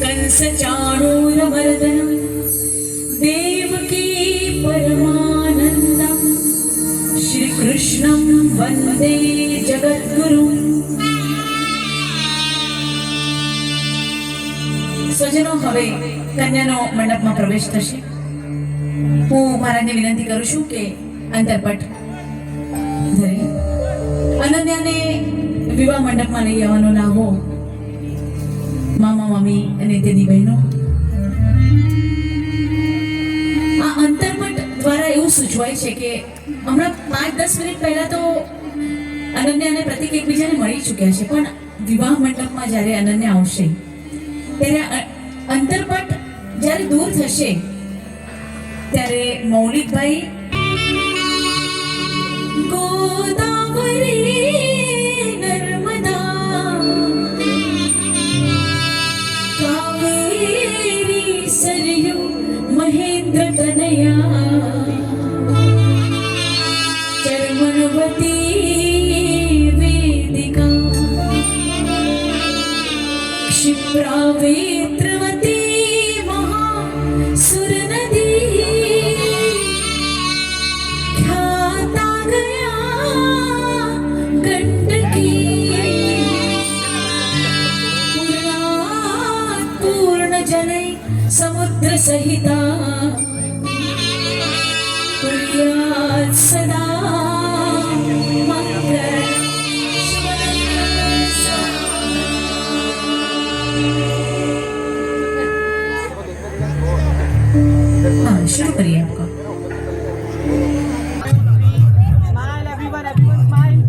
कंसचाणूरमर्दनं देवकी परमानन्दं श्रीकृष्णं वन्दे जगद्गुरुं। સ્વજનો, હવે કન્યાનો મંડપમાં પ્રવેશ થશે. હું મહારાજને વિનંતી કરું છું કે અંતરપટ ધરી અનન્યાને વિવાહ મંડપમાં લઈ આવવાનો લાવો મામા મામી અને તેની બહેનો. આ અંતરપટ દ્વારા એવું સૂચવાય છે કે હમણાં 5-10 મિનિટ પહેલા તો અનન્યા અને પ્રતિક એકબીજાને મળી ચૂક્યા છે, પણ વિવાહ મંડપમાં જ્યારે અનન્યા આવશે ત્યારે અંતરપટ જ્યારે દૂર થશે ત્યારે મૌલિકભાઈ ગોદાવરી નર્મદા કાવેરી સરયુ મહેન્દ્ર તનયા ચર્મણવતી વેદિકા क्षिप्रावेत्रवती महासुरनदी ख्याता गया गंडकी पूर्ण जलै समुद्र सहिता कुर्यात् सदा मंगल. हाँ, शुरू करिए आपका. Smile, everyone, smile.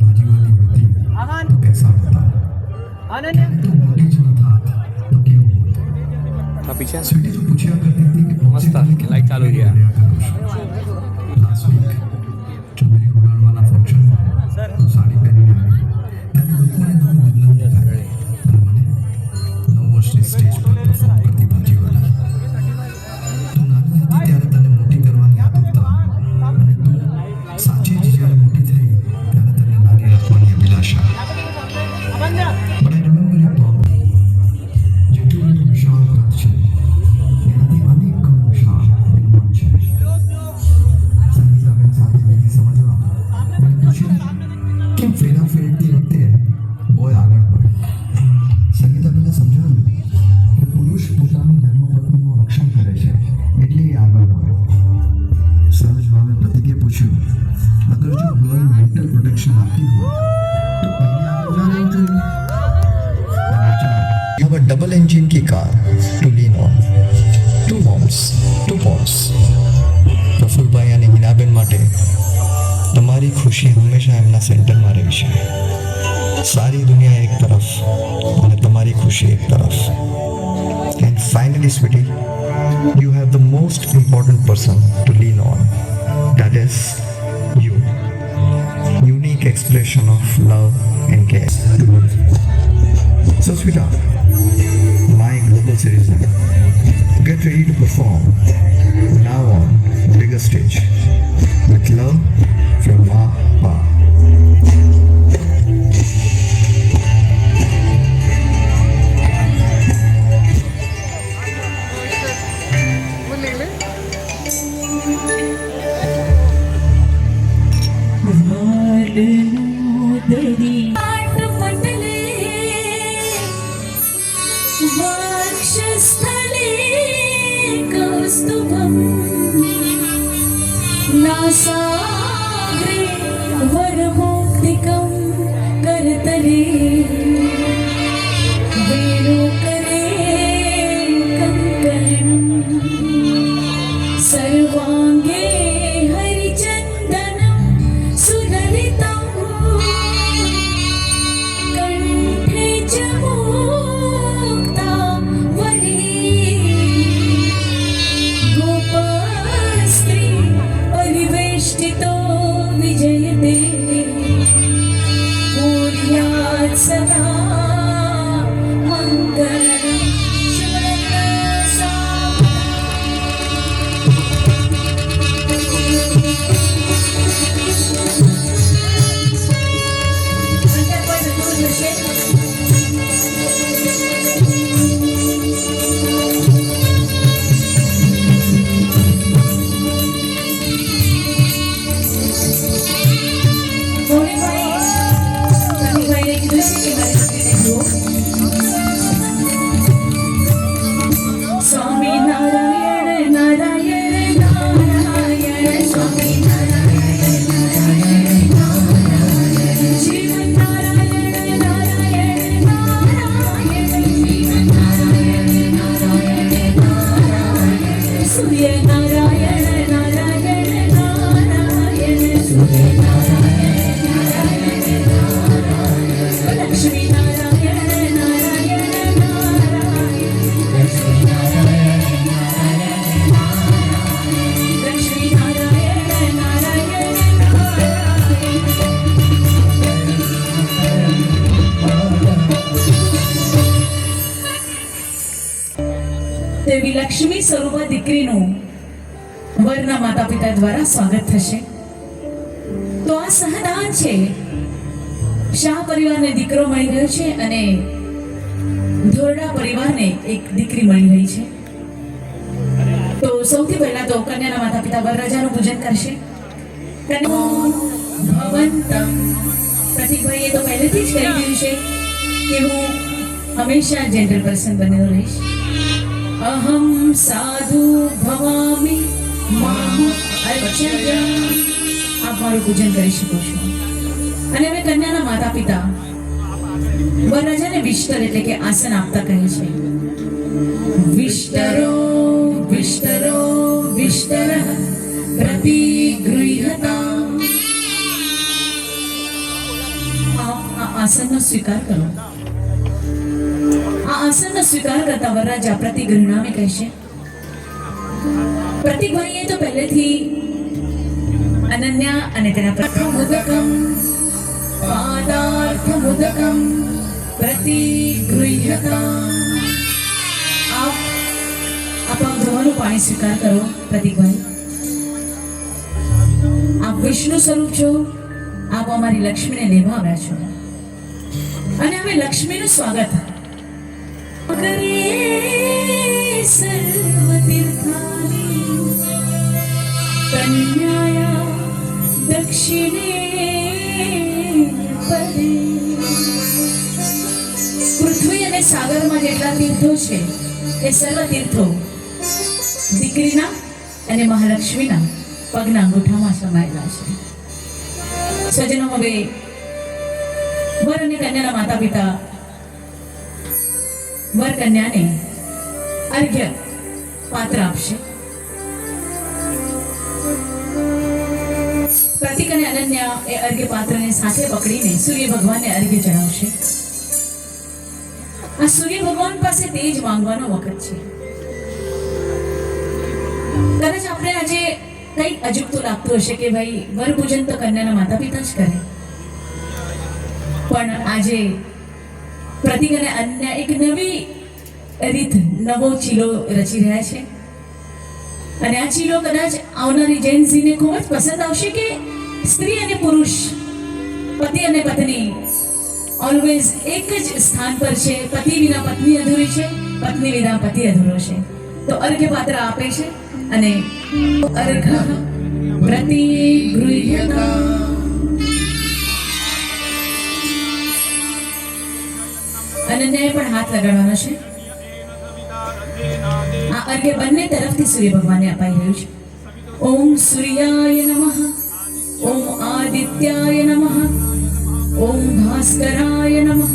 Ahan. था पीछे मस्त लाइट चालू किया. You have a double engine की car to lean on. Two moms. Prafulbhai અને હિનાબેન માટે તમારી ખુશી હંમેશા એમના સેન્ટરમાં રહી છે. સારી દુનિયા એક તરફ અને તમારી ખુશી એક તરફ. And finally, sweetie, you have the most important person to lean on. That is you. Unique expression of love and care. So, sweetheart, my global citizen, get ready to perform now on bigger stage with love from Ma Pa. वक्षस्थले कौस्तुभं नासाग्रे वरमौक्तिकं करतले वेणुकरे कङ्कणं सर्वाङ्गे हरिचन्दनं सुललितं कण्ठे च परिवेष्टितो विजय તેવી લક્ષ્મી સ્વરૂપ દીકરીનું વરના માતા પિતા દ્વારા સ્વાગત થશે. તો આ સહદાન છે. શાહ પરિવારને દીકરો મળી રહ્યો છે અને ધોરડા પરિવારને એક દીકરી મળી રહી છે. તો સૌથી પહેલા તો કન્યાના માતા પિતા વરરાજાનું પૂજન કરશે. ભવંતમ પ્રતિકભાઈએ તો પહેલેથી જ કહી દીધું છે કે હું હંમેશા જેન્ટલ પર્સન બનેલો રહીશ. અહમ સાધુ ભવામિ માહુ અર્ચય. આપ મારું પૂજન કરી શકો છો. અને હવે કન્યાના માતા પિતા વરરાજાને વિષ્ટર એટલે કે આસન આપતા કહે છે. વિષ્ટરો વિષ્ટરો વિષ્ટર પ્રતિગૃહ્યતા. આ આસનનો સ્વીકાર કરો. આ આસનનો સ્વીકાર કરતા વરરાજા પ્રતિગૃહનામે કહેશે. પ્રતિકભાઈએ તો પહેલેથી અનન્યા અને તેના પ્રથમોદકમ પાદાર્થમોદકમ પ્રતિગૃહ્યતા. આપ ધોવાનું પાણી સ્વીકાર કરો. પ્રતિકભાઈ, આપ વિષ્ણુ સ્વરૂપ છો. આપ અમારી લક્ષ્મીને લેવા આવ્યા છો અને હવે લક્ષ્મીનું સ્વાગત કરીએ. સર્વ તીર્થાની કન્યાયા દક્ષિણે પદે. પૃથ્વી અને સાગરમાં જેટલા તીર્થો છે એ સર્વ તીર્થો દીકરીના અને મહાલક્ષ્મીના પગના અંગૂઠામાં સમાયેલા છે. સ્વજનો, હવે વર અને કન્યાના માતા પિતા વર કન્યાને અર્ઘ્ય પાત્ર આપશે. પ્રતિક અને અનન્યા એ અર્ઘ્ય પાત્રને સાથે પકડીને સૂર્ય ભગવાનને અર્ઘ્ય ચડાવશે. આ સૂર્ય ભગવાન પાસે તેજ માંગવાનો વખત છે. કદાચ આપણે આજે કંઈક અજુગતું લાગતું હશે કે ભાઈ વર પૂજન તો કન્યાના માતા પિતા જ કરે, પણ આજે પ્રતિક અને અનન્યા એક નવી રીત, નવો ચીલો રચી રહ્યા છે. અને આ ચીલો કદાચ આવનારી જેનઝીને ખૂબ જ પસંદ આવશે કે સ્ત્રી અને પુરુષ, પતિ અને પત્ની ઓલવેઝ એક જ સ્થાન પર છે. પતિ વિના પત્ની અધૂરી છે, પત્ની વિના પતિ અધૂરો છે. તો અર્ઘ્ય પાત્ર આપે છે અને અર્ઘ પ્રતિગૃહ્યતા. અનન્યાએ પણ હાથ લગાડવાનો છે. આ અર્ઘ્ય બંને તરફથી સૂર્ય ભગવાનને અપાઈ રહ્યું છે. ઓમ સૂર્યાય નમઃ, ઓમ આદિત્યાય નમઃ, ઓમ ભાસ્કરાય નમઃ,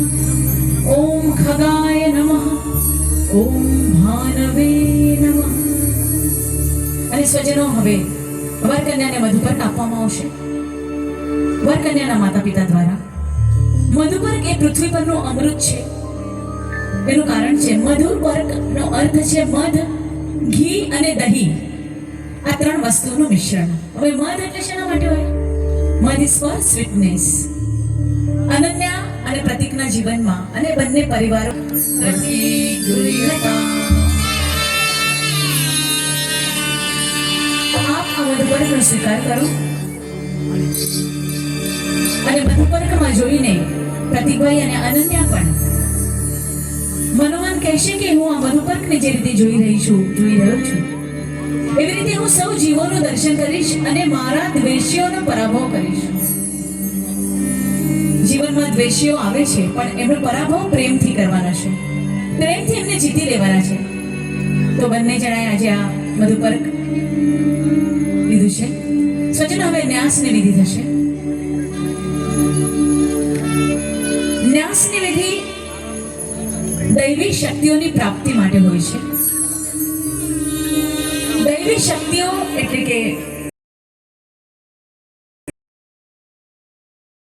ઓમ ખગાય નમઃ, ઓમ ભાનવે નમઃ. અને સ્વજનો, હવે વરકન્યાને મધુપર્ક આપવામાં આવશે. વરકન્યાના માતા પિતા દ્વારા. મધુપર્ક એ પૃથ્વી પરનું અમૃત છે. એનું કારણ છે મધુપર્કનો અર્થ છે મધ, ઘી અને દહીં. આ ત્રણ વસ્તુનું મિશ્રણ. હવે મધ એટલે શેના માટે હોય? મધ ઇઝ ફોર સ્વીટનેસ. અનન્યા અને પ્રતિકના જીવનમાં અને બંને પરિવારો પ્રતિગૃહ્યતા. આપ આ મધુપર્કનો સ્વીકાર કરો અને મધુપર્કમાં જોઈને પ્રતિકભાઈ અને અનન્યા પણ મનોમન કહેશે કે હું આ મધુપર્કને જે રીતે જોઈ રહ્યો છું એવી રીતે હું સૌ જીવોનું દર્શન કરીશ અને મારા દ્વેષીઓનો પરાભવ કરીશ. જીવનમાં દ્વેષીઓ આવે છે પણ એમનો પરાભવ પ્રેમથી કરવાનો છે. પ્રેમથી એમને જીતી લેવાના છે. તો બંને જણાએ આજે આ મધુપર્ક લીધું છે. સ્વજનો, હવે ન્યાસની વિધિ થશે. ન્યાસની વિધિ દૈવી શક્તિઓની પ્રાપ્તિ માટે હોય છે. દૈવી શક્તિઓ એટલે કે